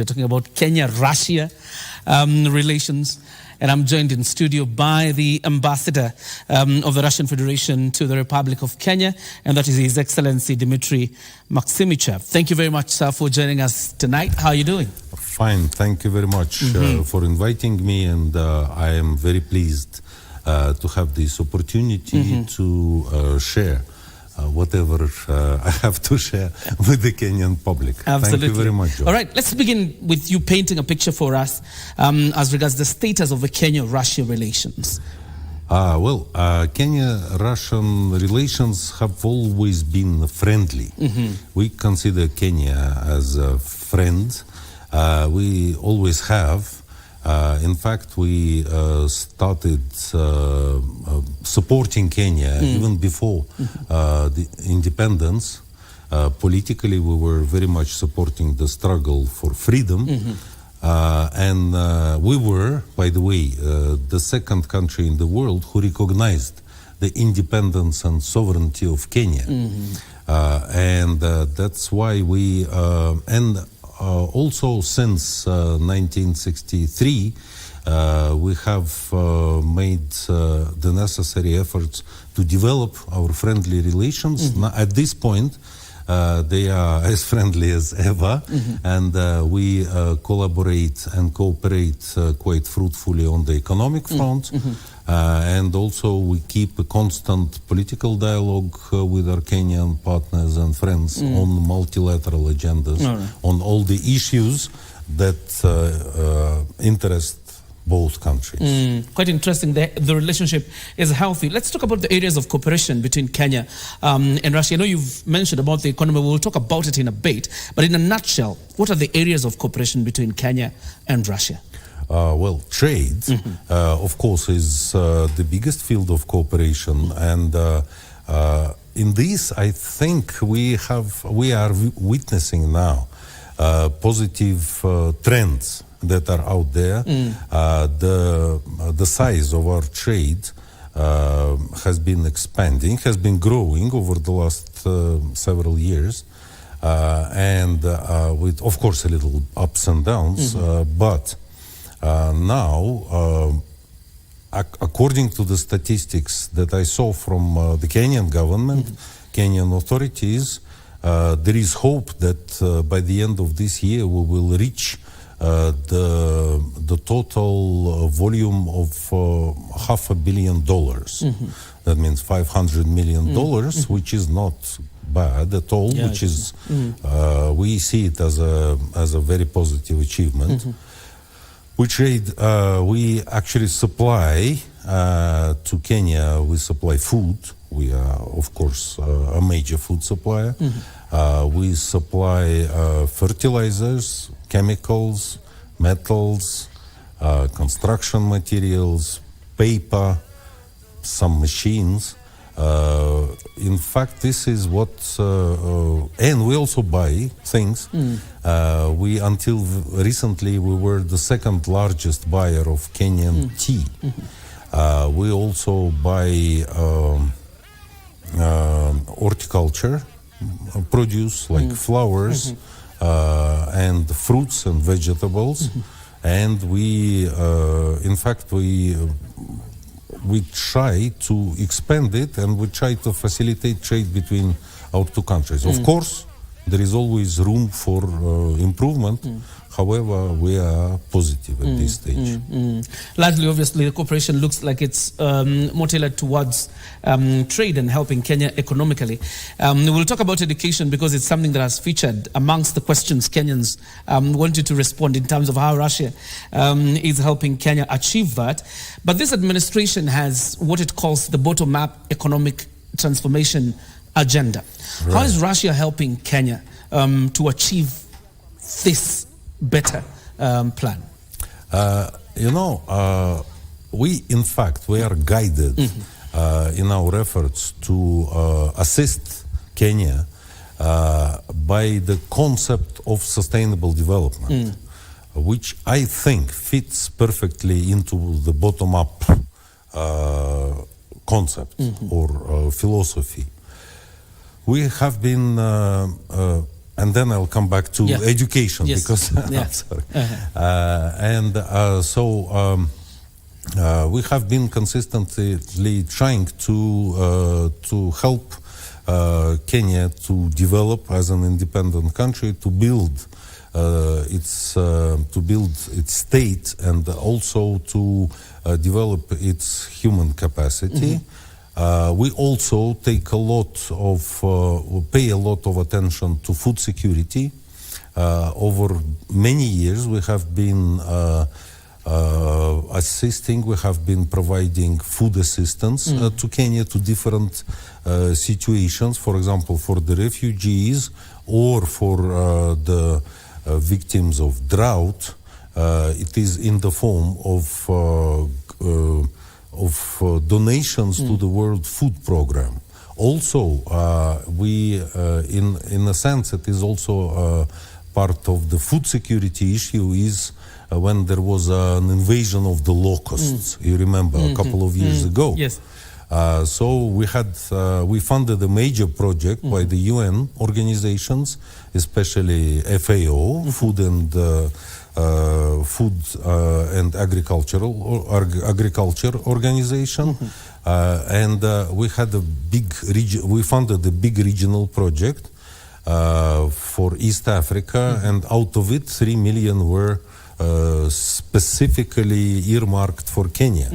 We're talking about Kenya-Russia relations. And I'm joined in studio by the ambassador of the Russian Federation to the Republic of Kenya, and that is His Excellency Dmitry Maksimychev. Thank you very much, sir, for joining us tonight. How are you doing? Fine. Thank you very much for inviting me, and I am very pleased to have this opportunity to share whatever I have to share with the Kenyan public. Absolutely. Thank you very much, Joe. All right, let's begin with you painting a picture for us as regards the status of the Kenya-Russia relations. Kenya-Russian relations have always been friendly. We consider Kenya as a friend. We always have. In fact, we started supporting Kenya even before the independence. Politically, we were very much supporting the struggle for freedom. And we were, by the way, the second country in the world who recognized the independence and sovereignty of Kenya. And that's why we... also, since 1963, we have made the necessary efforts to develop our friendly relations. Now, at this point, they are as friendly as ever, and we collaborate and cooperate quite fruitfully on the economic front. And also we keep a constant political dialogue with our Kenyan partners and friends on multilateral agendas, on all the issues that interest both countries. Quite interesting. The relationship is healthy. Let's talk about the areas of cooperation between Kenya and Russia. I know you've mentioned about the economy. We'll talk about it in a bit. But in a nutshell, what are the areas of cooperation between Kenya and Russia? Trade, of course, is the biggest field of cooperation, and in this, I think we are witnessing now positive trends that are out there. The size of our trade has been expanding, has been growing over the last several years, and with, of course, a little ups and downs, but now, according to the statistics that I saw from the Kenyan government, Kenyan authorities, there is hope that by the end of this year we will reach the total volume of $500 million. That means $500 million, which is not bad at all. Which is we see it as a very positive achievement. We trade, we actually supply to Kenya, we supply food. We are, of course, a major food supplier. We supply fertilizers, chemicals, metals, construction materials, paper, some machines. In fact, this is what, and we also buy things. Until recently, we were the second largest buyer of Kenyan tea. We also buy horticulture produce like flowers and fruits and vegetables. And we, in fact, we try to expand it, and we try to facilitate trade between our two countries. Of course, there is always room for improvement. However, we are positive at this stage. Largely, obviously, the cooperation looks like it's more tailored towards trade and helping Kenya economically. We'll talk about education because it's something that has featured amongst the questions Kenyans want you to respond in terms of how Russia is helping Kenya achieve that. But this administration has what it calls the bottom-up economic transformation agenda. Right. How is Russia helping Kenya to achieve this better plan? We are guided in our efforts to assist Kenya by the concept of sustainable development, which I think fits perfectly into the bottom-up concept or philosophy. We have been and then I'll come back to education because I'm sorry. We have been consistently trying to help Kenya to develop as an independent country, to build its state, and also to develop its human capacity. We also take pay a lot of attention to food security. Over many years, we have been assisting, we have been providing food assistance to Kenya, to different situations, for example, for the refugees or for the victims of drought. It is in the form of donations to the World Food Program. Also, in a sense, it is also part of the food security issue is when there was an invasion of the locusts. You remember a couple of years ago. Yes. So we funded a major project by the UN organizations, especially FAO, Food and Agriculture Organization, and we funded a big regional project for East Africa, and out of it, 3 million were specifically earmarked for Kenya.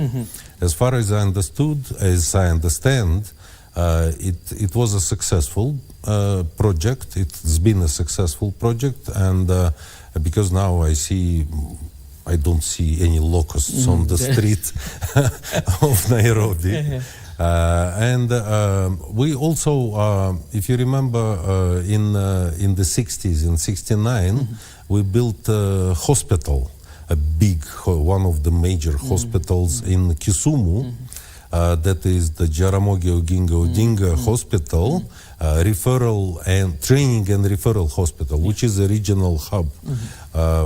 As far as I understand, it was a successful project. It's been a successful project, and because now I don't see any locusts on the street of Nairobi. And we also, if you remember, in the 60s, in 69, we built a hospital, a big, one of the major hospitals in Kisumu. That is the Jaramogi Oginga Odinga Hospital, referral and training and referral hospital, which is a regional hub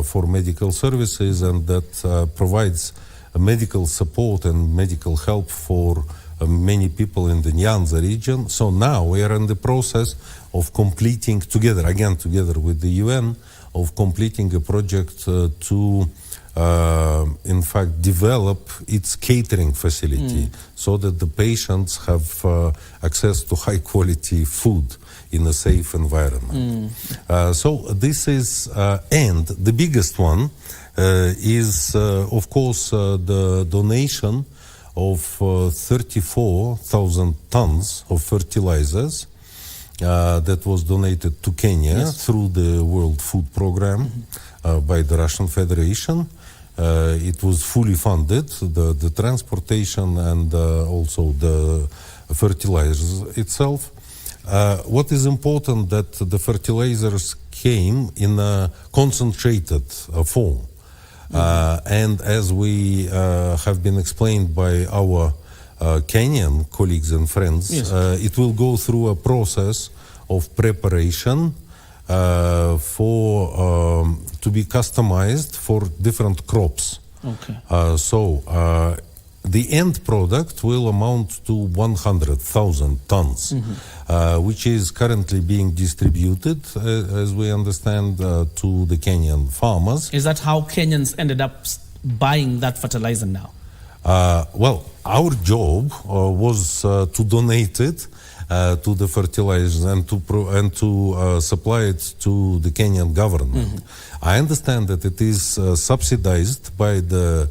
for medical services, and that provides medical support and medical help for many people in the Nyanza region. So now we are in the process of completing together with the UN, of completing a project to in fact develop its catering facility so that the patients have access to high quality food in a safe environment. So this is, and the biggest one is of course the donation of 34,000 tons of fertilizers that was donated to Kenya through the World Food Program by the Russian Federation. It was fully funded, the transportation and also the fertilizers itself. What is important that the fertilizers came in a concentrated form. And as we have been explained by our Kenyan colleagues and friends, it will go through a process of preparation to be customized for different crops. So the end product will amount to 100,000 tons, which is currently being distributed, as we understand, to the Kenyan farmers. Is that how Kenyans ended up buying that fertilizer now? Well, our job was to donate it to the fertilizers and to supply it to the Kenyan government. I understand that it is subsidized by the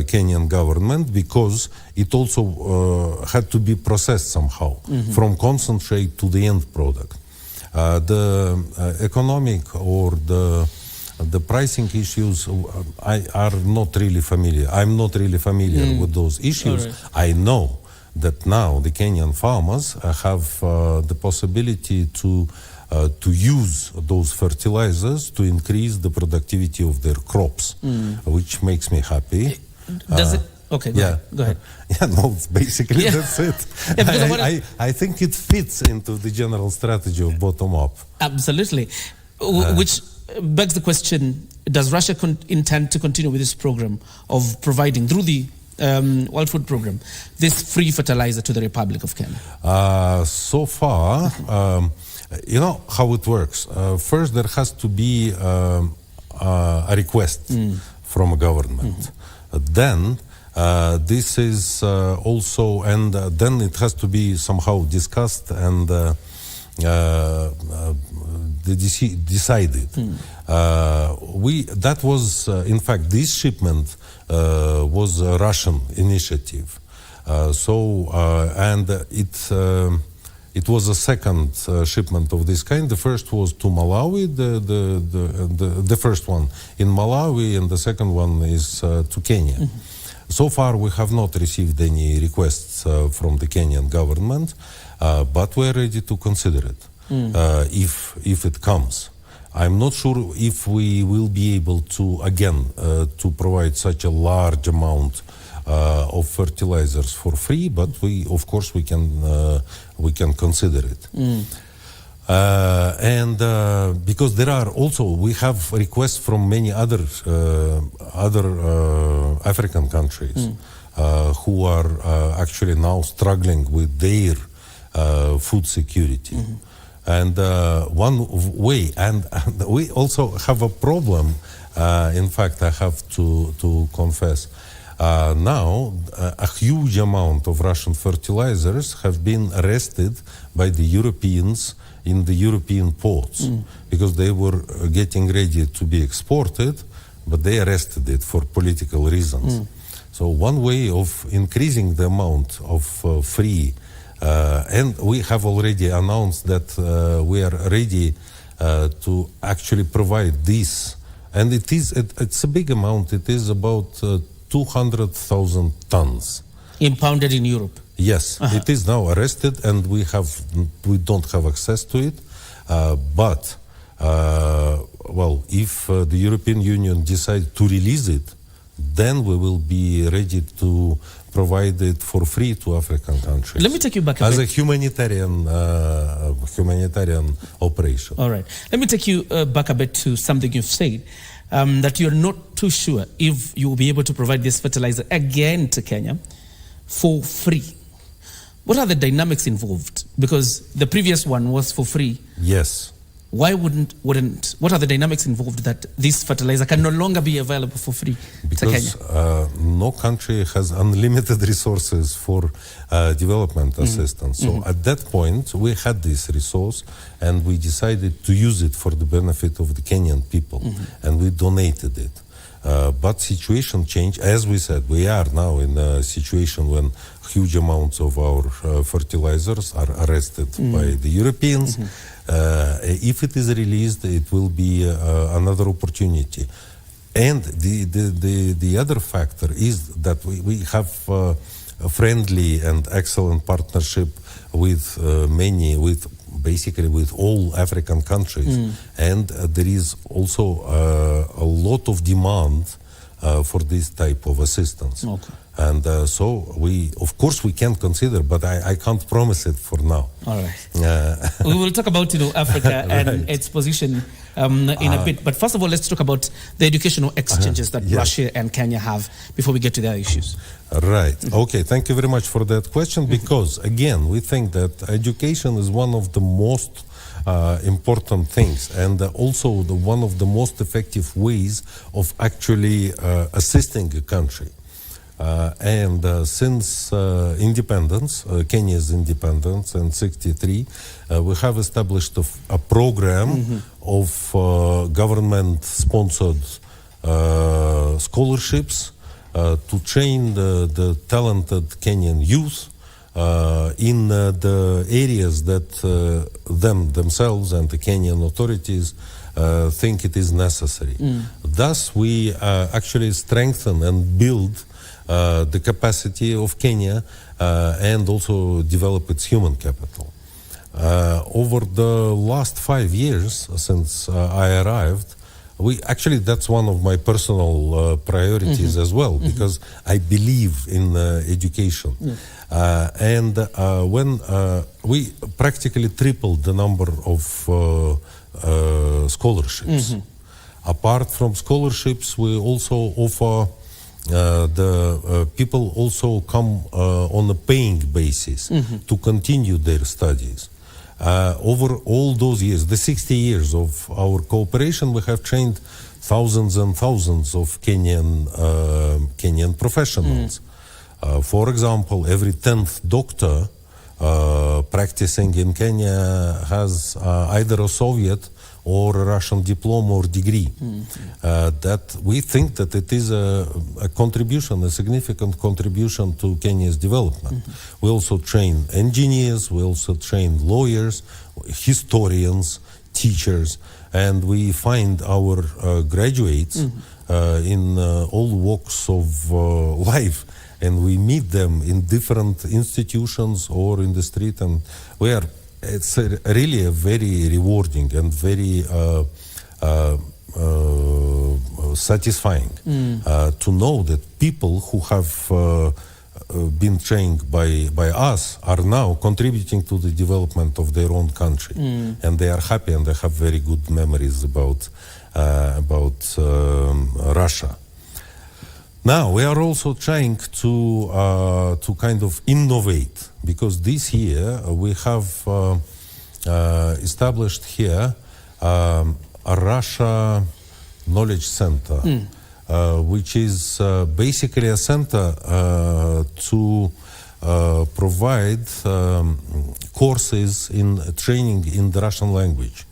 Kenyan government because it also had to be processed somehow from concentrate to the end product. The economic or the pricing issues are not really familiar. I'm not really familiar with those issues. I know that now the Kenyan farmers have the possibility to use those fertilizers to increase the productivity of their crops, which makes me happy. Does it? Okay, go ahead. Yeah, no, basically that's it. I think it fits into the general strategy of bottom-up. Absolutely. Which begs the question, does Russia intend to continue with this program of providing, through the World Food Program, this free fertilizer to the Republic of Kenya? So far, You know how it works. First, there has to be a request from a government. Then this is also, and then it has to be somehow discussed and decided. That was, in fact, this shipment was a Russian initiative. And it was a second shipment of this kind. The first was to Malawi, the first one in Malawi, and the second one is to Kenya. So far, we have not received any requests from the Kenyan government, but we are ready to consider it if it comes. I'm not sure if we will be able to, again, to provide such a large amount of fertilizers for free, but of course, we can consider it. And because there are also, we have requests from many other African countries who are actually now struggling with their food security. And one way, and we also have a problem, in fact, I have to confess, now a huge amount of Russian fertilizers have been arrested by the Europeans in the European ports because they were getting ready to be exported, but they arrested it for political reasons. So one way of increasing the amount of free, and we have already announced that we are ready to actually provide this, and it's a big amount. It is about 200,000 tons. Impounded in Europe. Yes, it is now arrested, and we don't have access to it. But if the European Union decides to release it, then we will be ready to provide it for free to African countries. Let me take you back as a humanitarian operation. All right. Let me take you back a bit to something you've said. That you're not too sure if you will be able to provide this fertilizer again to Kenya for free. What are the dynamics involved? Because the previous one was for free. Yes. Why wouldn't, what are the dynamics involved that this fertilizer can no longer be available for free to Kenya? Because no country has unlimited resources for development assistance. So at that point, we had this resource and we decided to use it for the benefit of the Kenyan people and we donated it. But situation changed. As we said, we are now in a situation when huge amounts of our fertilizers are arrested by the Europeans. If it is released, it will be another opportunity. And the other factor is that we have a friendly and excellent partnership with basically with all African countries. And there is also a lot of demand for this type of assistance. Okay. And so of course we can consider, but I can't promise it for now. All right. We will talk about Africa and its position in a bit. But first of all, let's talk about the educational exchanges that Russia and Kenya have before we get to their issues. Right. Okay. Thank you very much for that question. Because again, we think that education is one of the most important things, and also one of the most effective ways of actually assisting a country. And since independence, Kenya's independence in '63, we have established a program of government-sponsored scholarships to train the talented Kenyan youth in the areas that themselves and the Kenyan authorities think it is necessary. Thus, we actually strengthen and build the capacity of Kenya and also develop its human capital. Over the last 5 years since I arrived, that's one of my personal priorities as well, because I believe in education. And when we practically tripled the number of scholarships. Apart from scholarships, we also offer the people also come on a paying basis to continue their studies. Over all those years, the 60 years of our cooperation, we have trained thousands and thousands of Kenyan professionals. For example, every 10th doctor practicing in Kenya has either a Soviet or a Russian diploma or degree. That we think that it is a contribution, a significant contribution to Kenya's development. We also train engineers, we also train lawyers, historians, teachers, and we find our graduates in all walks of life, and we meet them in different institutions or in the street, and it's really a very rewarding and very satisfying to know that people who have been trained by us are now contributing to the development of their own country, and they are happy and they have very good memories about Russia. Now we are also trying to kind of innovate, because this year we have established here a Russia Knowledge Center, which is basically a center to provide courses in training in the Russian language,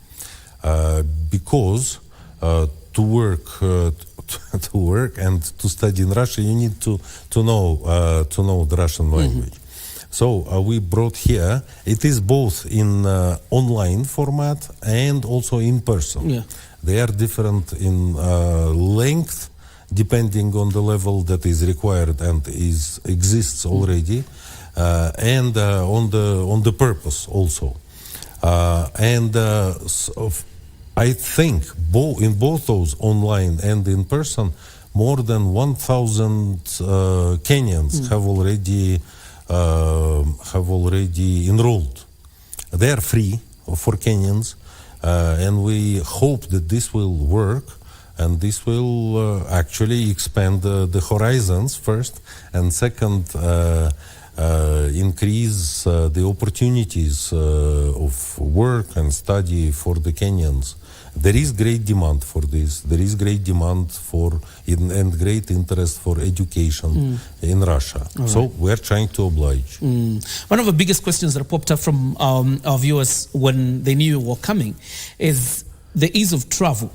because to work and to study in Russia, you need to know the Russian language. So we brought here. It is both in online format and also in person. Yeah. They are different in length, depending on the level that is required and exists already, and on the purpose also. I think in both those, online and in person, more than 1,000 Kenyans have already enrolled. They are free for Kenyans, and we hope that this will work, and this will actually expand the horizons first, and second, increase the opportunities of work and study for the Kenyans. There is great demand for this. There is great demand and great interest for education in Russia. Right. So we're trying to oblige. One of the biggest questions that popped up from our viewers when they knew you were coming is the ease of travel.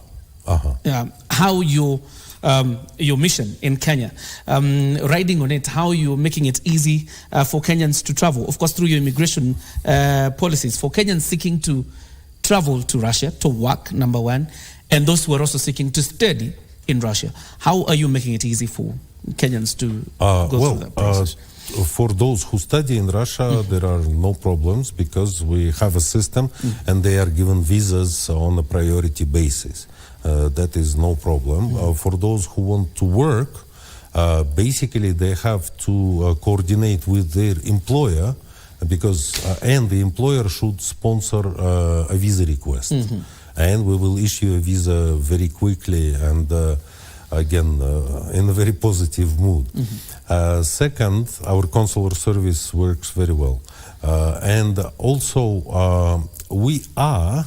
How your mission in Kenya, riding on it, how you're making it easy for Kenyans to travel. Of course, through your immigration policies for Kenyans seeking to travel to Russia to work, number one, and those who are also seeking to study in Russia. How are you making it easy for Kenyans to go through that process? For those who study in Russia, there are no problems, because we have a system and they are given visas on a priority basis. That is no problem. For those who want to work, basically they have to coordinate with their employer, because and the employer should sponsor a visa request, and we will issue a visa very quickly and again in a very positive mood. Second, our consular service works very well, and also we are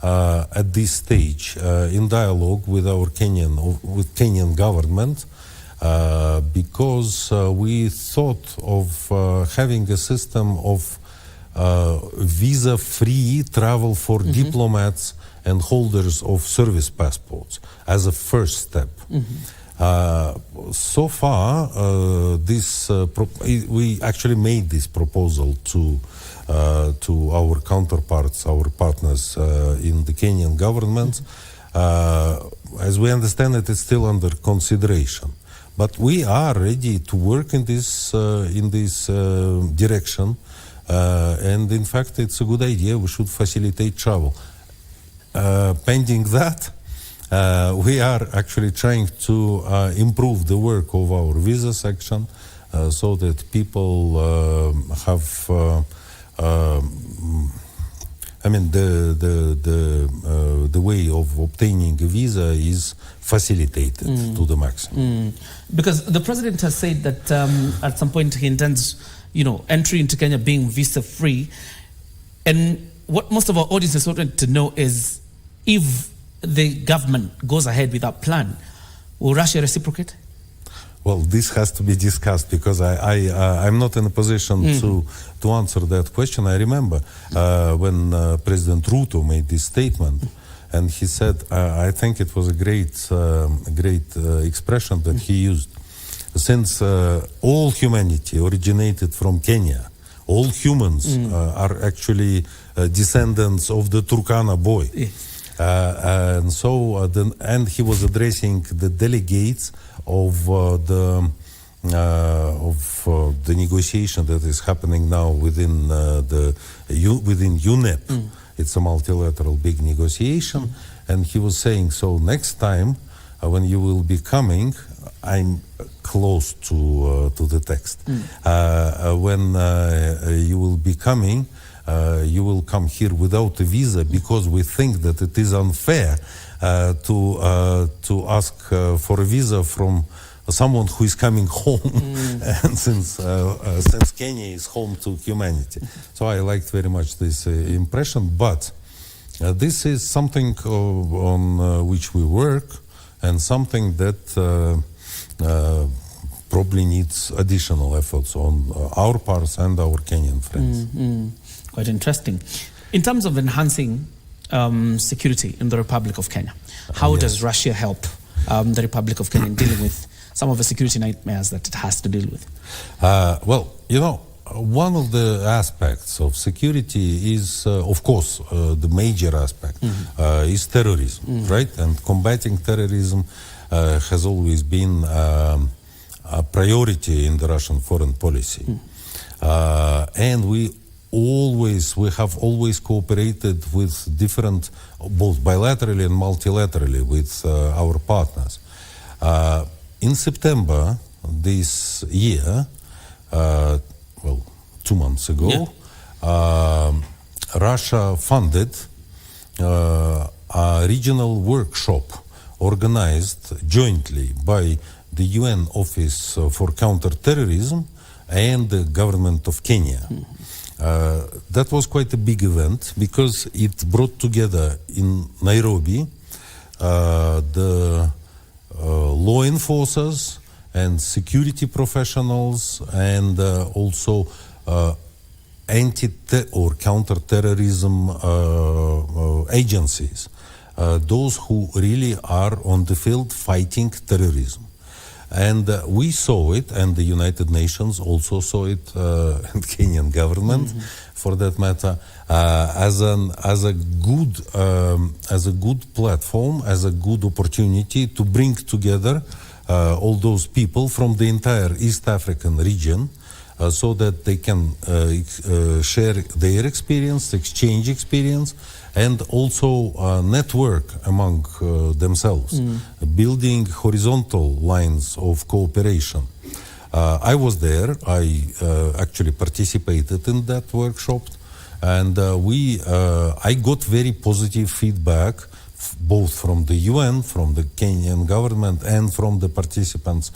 at this stage in dialogue with our Kenyan government, because we thought of having a system of visa-free travel for diplomats and holders of service passports as a first step. So far, we actually made this proposal to our counterparts, our partners in the Kenyan government. As we understand it, it's still under consideration. But we are ready to work in this direction, and in fact, it's a good idea. We should facilitate travel. Pending that, we are actually trying to improve the work of our visa section, so that people have. The way of obtaining a visa is facilitated to the maximum. Because the president has said that at some point he intends, entry into Kenya being visa-free, and what most of our audiences wanted to know is if the government goes ahead with that plan, will Russia reciprocate? Well, this has to be discussed because I'm not in a position to answer that question. I remember when President Ruto made this statement, and he said, I think it was a great expression that he used. Since all humanity originated from Kenya, all humans are actually descendants of the Turkana boy. And so, and he was addressing the delegates of the negotiation that is happening now within within UNEP. It's a multilateral big negotiation, and he was saying, so next time when you will be coming, I'm close to the text. When you will be coming, you will come here without a visa because we think that it is unfair to ask for a visa from someone who is coming home, and since Kenya is home to humanity. So I liked very much this impression, but this is something on which we work, and something that probably needs additional efforts on our parts and our Kenyan friends. Quite interesting. In terms of enhancing security in the Republic of Kenya, how does Russia help the Republic of Kenya in dealing with some of the security nightmares that it has to deal with? Well, you know, one of the aspects of security is, of course, the major aspect is terrorism, right? And combating terrorism has always been a priority in the Russian foreign policy. And we have always cooperated with different, both bilaterally and multilaterally, with our partners. In September this year, well, 2 months ago, Russia funded a regional workshop organized jointly by the UN Office for Counterterrorism and the government of Kenya. That was quite a big event because it brought together in Nairobi the law enforcers and security professionals and also or counterterrorism agencies, those who really are on the field fighting terrorism. And we saw it, and the United Nations also saw it, and Kenyan government, for that matter, as a good platform, as a good opportunity to bring together all those people from the entire East African region, so that they can share their experience, exchange experience, and also network among themselves, building horizontal lines of cooperation. I was there. I actually participated in that workshop, and I got very positive feedback, both from the UN, from the Kenyan government, and from the participants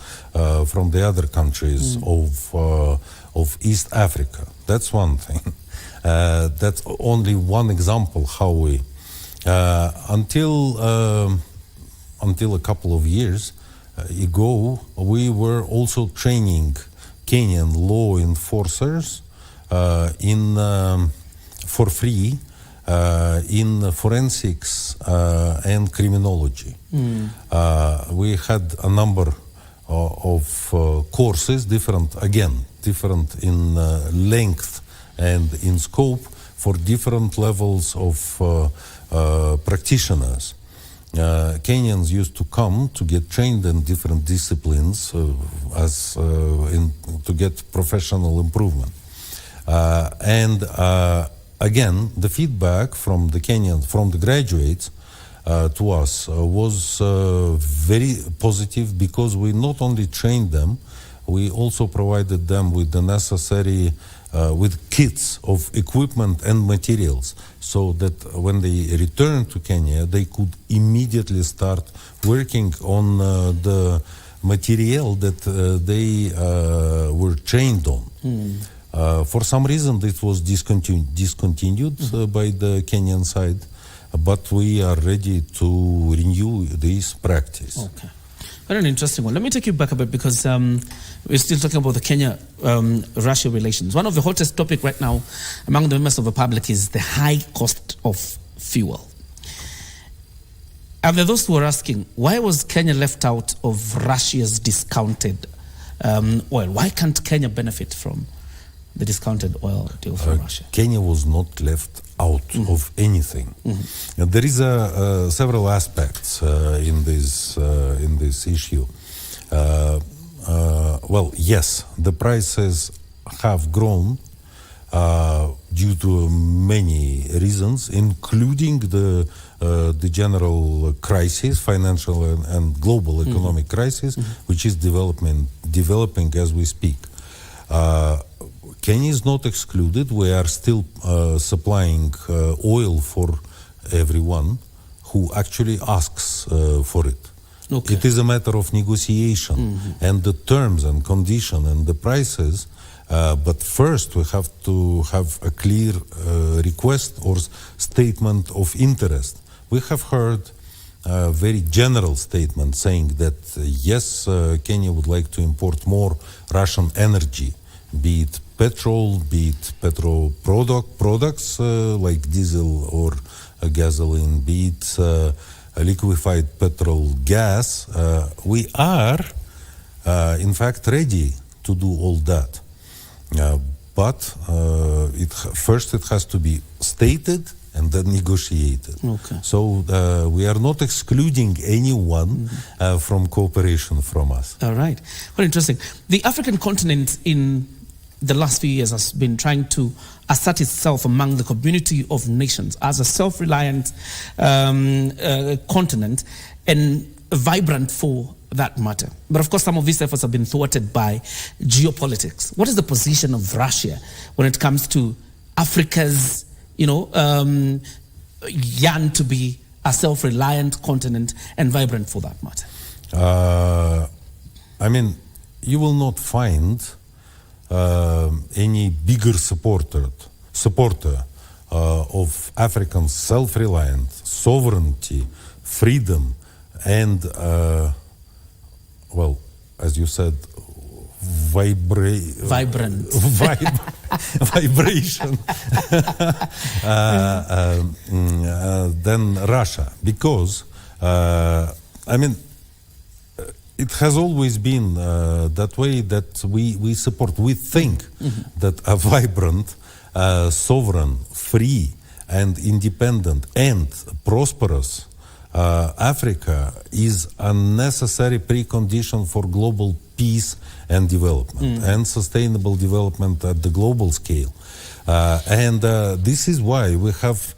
from the other countries of East Africa. That's one thing. That's only one example how we, until a couple of years ago, we were also training Kenyan law enforcers for free in forensics and criminology. We had a number of courses, different in length and in scope for different levels of practitioners. Kenyans used to come to get trained in different disciplines to get professional improvement. And again, the feedback from the Kenyans, from the graduates to us was very positive, because we not only trained them, we also provided them with the necessary with kits of equipment and materials, so that when they returned to Kenya, they could immediately start working on the material that they were trained on. For some reason, it was discontinued by the Kenyan side, but we are ready to renew this practice. Okay. Very interesting one. Let me take you back a bit because we're still talking about the Kenya-Russia relations. One of the hottest topics right now among the members of the public is the high cost of fuel. And there are those who are asking, why was Kenya left out of Russia's discounted oil? Why can't Kenya benefit from the discounted oil deal from Russia? Kenya was not left out of anything. There is several aspects in this issue. Well, yes, the prices have grown due to many reasons, including the general crisis, financial and global economic crisis, which is developing as we speak. Kenya is not excluded. We are still supplying oil for everyone who actually asks for it. Okay. It is a matter of negotiation and the terms and conditions and the prices. But first, we have to have a clear request or statement of interest. We have heard a very general statement saying that yes, Kenya would like to import more Russian energy, be it petrol, be it petrol products like diesel or gasoline, be it liquefied petrol gas. We are, in fact, ready to do all that. But first it has to be stated and then negotiated. Okay. So we are not excluding anyone from cooperation from us. All right. Very interesting. The African continent in the last few years has been trying to assert itself among the community of nations as a self-reliant continent and vibrant for that matter. But of course, some of these efforts have been thwarted by geopolitics. What is the position of Russia when it comes to Africa's, yearn to be a self-reliant continent and vibrant for that matter? I mean, you will not find any bigger supporter of African self-reliant sovereignty, freedom, and well, as you said, vibrant vibration than Russia, because I mean, it has always been that way that we support. We think that a vibrant, sovereign, free, and independent and prosperous Africa is a necessary precondition for global peace and development and sustainable development at the global scale. And this is why we have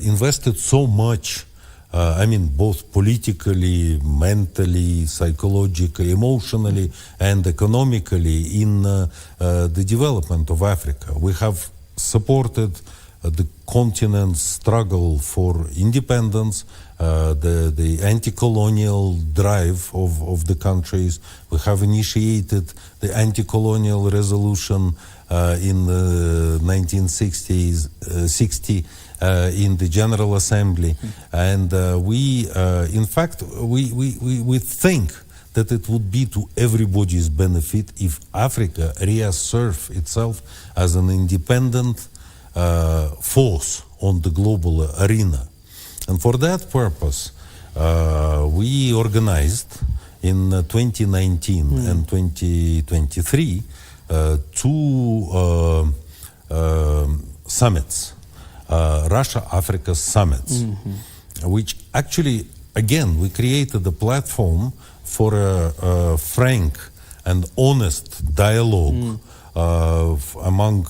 invested so much, I mean, both politically, mentally, psychologically, emotionally, and economically in the development of Africa. We have supported the continent's struggle for independence, the anti-colonial drive of the countries. We have initiated the anti-colonial resolution in 1960 in the General Assembly, and we think that it would be to everybody's benefit if Africa reassert itself as an independent force on the global arena. And for that purpose, we organized in 2019 and 2023 two summits, Russia-Africa summits, which actually, again, we created a platform for a frank and honest dialogue among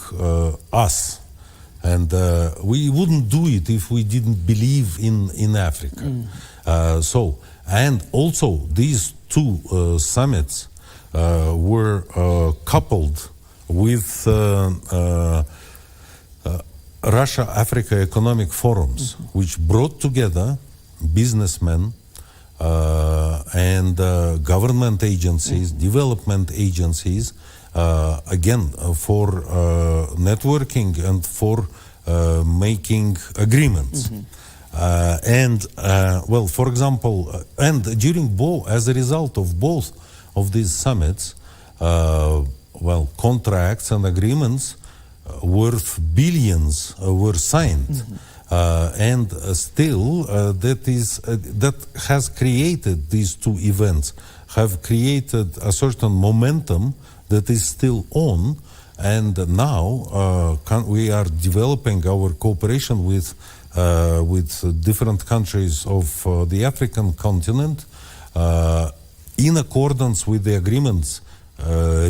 us. And we wouldn't do it if we didn't believe in Africa. And also these two summits were coupled with Russia-Africa economic forums, which brought together businessmen and government agencies, development agencies, again, for networking and for making agreements. Well, for example, and during as a result of both of these summits, well, contracts and agreements worth billions were signed. And still, that has created these two events, have created a certain momentum that is still on. And now we are developing our cooperation with different countries of the African continent in accordance with the agreements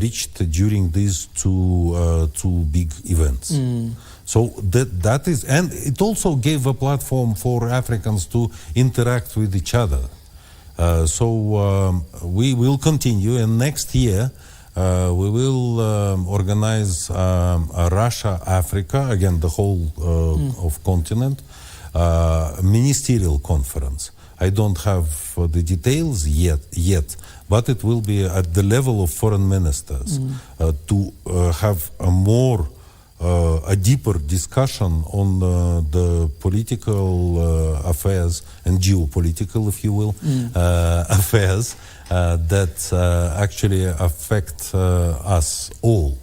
reached during these two big events. So that is, and it also gave a platform for Africans to interact with each other. So we will continue, and next year we will organize Russia-Africa, again the whole of continent, ministerial conference. I don't have the details yet, but it will be at the level of foreign ministers to have a deeper discussion on the political affairs and geopolitical, if you will, affairs that actually affect us all.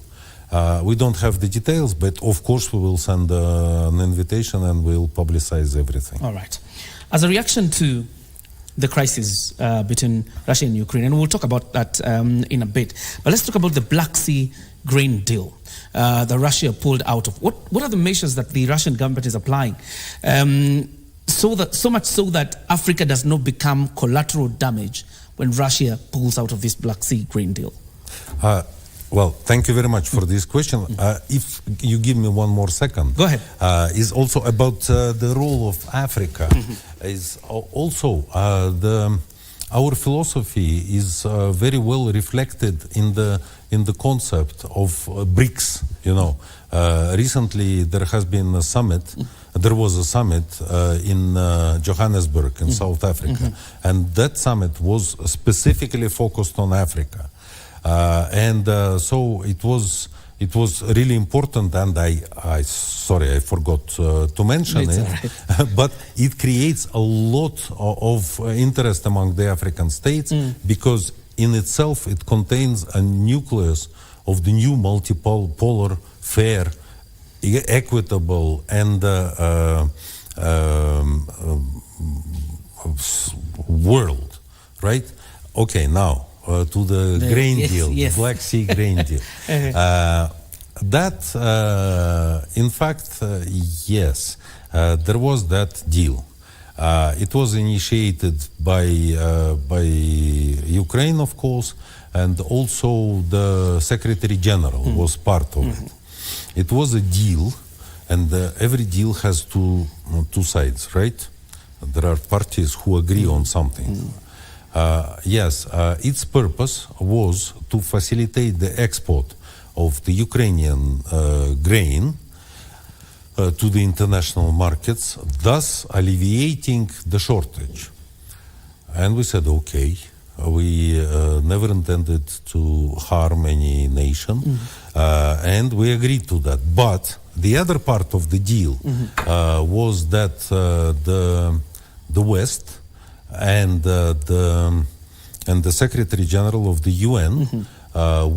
We don't have the details, but of course we will send an invitation and we'll publicize everything. All right. As a reaction to the crisis between Russia and Ukraine, and we'll talk about that in a bit, but let's talk about the Black Sea grain deal that Russia pulled out of. What are the measures that the Russian government is applying so much so that Africa does not become collateral damage when Russia pulls out of this Black Sea grain deal? Well, thank you very much for this question. If you give me one more second. Go ahead. Is also about the role of Africa. Is also our philosophy is very well reflected in the concept of BRICS. You know, recently there has been a summit. There was a summit in Johannesburg in South Africa, and that summit was specifically focused on Africa. So it was really important, and I forgot to mention it, right. But it creates a lot of interest among the African states because in itself it contains a nucleus of the new multipolar, fair, equitable, and world, right? Okay, now. To the grain deal, the Black Sea grain deal. In fact, yes, there was that deal. It was initiated by Ukraine, of course, and also the Secretary General was part of it. It was a deal, and every deal has two sides, right? There are parties who agree on something. Yes, its purpose was to facilitate the export of the Ukrainian grain to the international markets, thus alleviating the shortage. And we said, okay, we never intended to harm any nation, and we agreed to that. But the other part of the deal was that the West and the Secretary General of the UN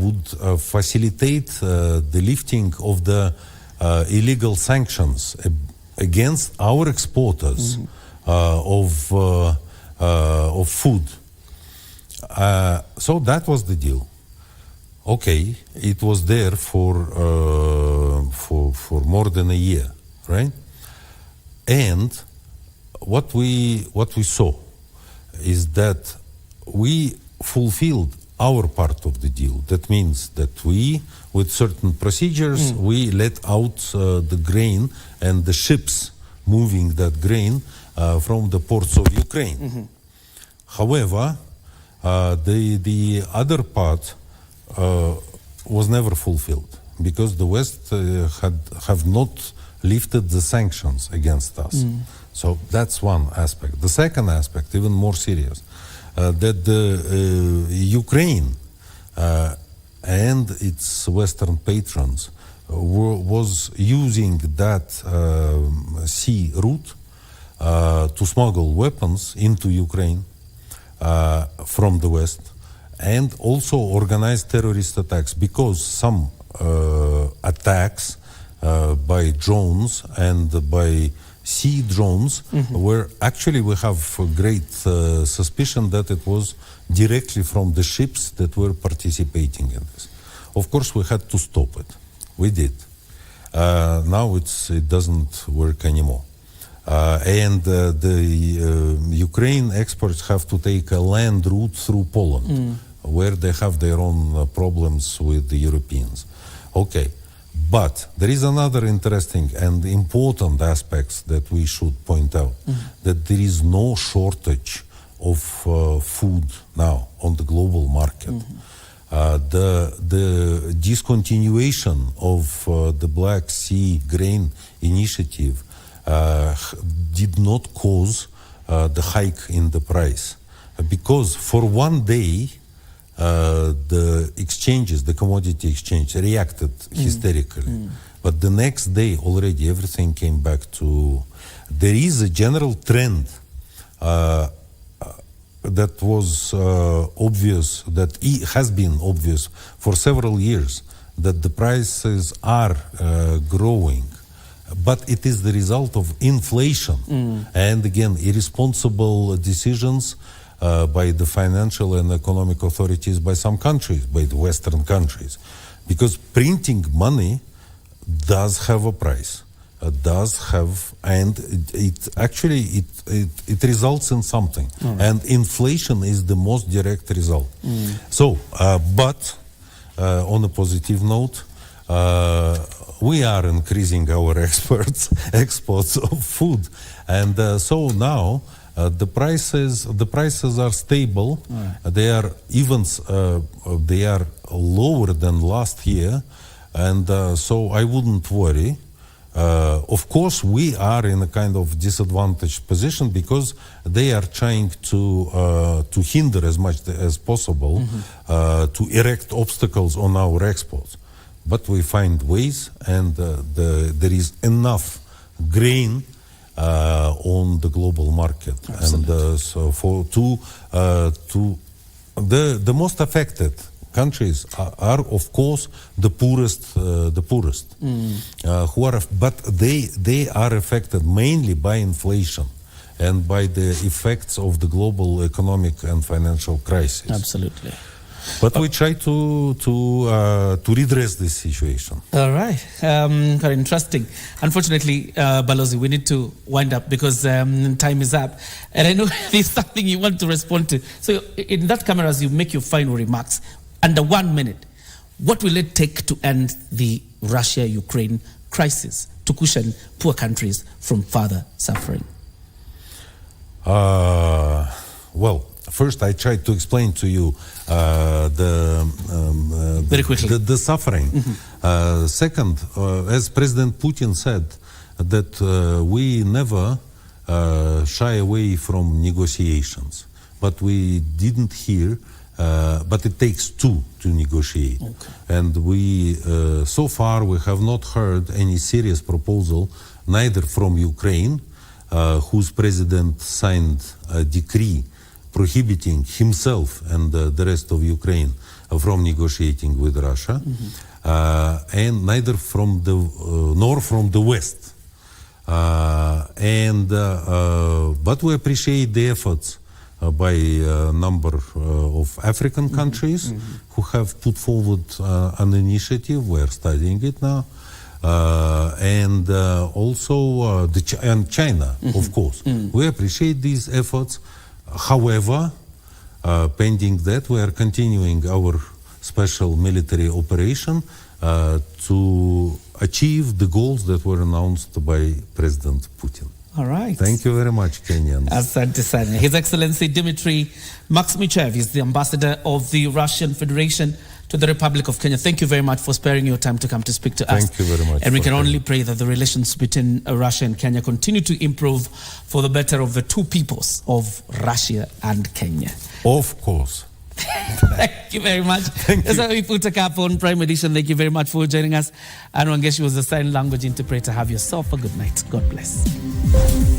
would facilitate the lifting of the illegal sanctions against our exporters of food. So that was the deal. Okay, it was there for more than a year, right? And what we saw is that we fulfilled our part of the deal. That means that we, with certain procedures, we let out the grain and the ships moving that grain from the ports of Ukraine. However, the other part was never fulfilled because the West have not lifted the sanctions against us. So that's one aspect. The second aspect, even more serious, that the Ukraine and its Western patrons was using that sea route to smuggle weapons into Ukraine from the West, and also organize terrorist attacks, because some attacks by drones and by sea drones were actually, we have a great suspicion that it was directly from the ships that were participating in this. Of course, we had to stop it. We did. Now it doesn't work anymore. And the Ukraine experts have to take a land route through Poland, where they have their own problems with the Europeans. Okay, but there is another interesting and important aspect that we should point out, that there is no shortage of food now on the global market. The discontinuation of the Black Sea Grain Initiative did not cause the hike in the price, because for one day the exchanges, the commodity exchange, reacted hysterically, but the next day already everything came back to. There is a general trend that was obvious, that has been obvious for several years, that the prices are growing, but it is the result of inflation and again irresponsible decisions by the financial and economic authorities, by some countries, by the Western countries, because printing money does have a price. Does have, and it actually it results in something, and inflation is the most direct result. So, but on a positive note, we are increasing our exports of food, and so now the prices are stable. They are even they are lower than last year, and so I wouldn't worry. Of course, we are in a kind of disadvantaged position because they are trying to hinder as much as possible, to erect obstacles on our exports. But we find ways, and there is enough grain on the global market. Absolutely. And so for the most affected countries are of course the poorest, who are, but they are affected mainly by inflation and by the effects of the global economic and financial crisis. Absolutely. But we try to redress this situation. All right. Very interesting. Unfortunately, Balozi, we need to wind up because time is up. And I know there's something you want to respond to. So in that camera, as you make your final remarks, under 1 minute, what will it take to end the Russia-Ukraine crisis, to cushion poor countries from further suffering? Well, first I tried to explain to you very quickly the suffering. Second, as President Putin said, that we never shy away from negotiations, but we didn't hear. But it takes two to negotiate. Okay. And we, so far, we have not heard any serious proposal, neither from Ukraine, whose president signed a decree prohibiting himself and the rest of Ukraine from negotiating with Russia, and neither from nor from the West. But we appreciate the efforts by a number of African countries who have put forward an initiative. We're studying it now. And also and China, of course. We appreciate these efforts. However, pending that, we are continuing our special military operation to achieve the goals that were announced by President Putin. All right. Thank you very much, Kenyans. Asante sana. His Excellency Dmitry Maksimychev is the ambassador of the Russian Federation to the Republic of Kenya. Thank you very much for sparing your time to come to speak to us. Thank you very much. And we can only pray that the relations between Russia and Kenya continue to improve for the better of the two peoples of Russia and Kenya. Of course. Thank you very much. Thank you. That's how we put a cap on Prime Edition. Thank you very much for joining us. And Wangeshi was the sign language interpreter. Have yourself a good night. God bless.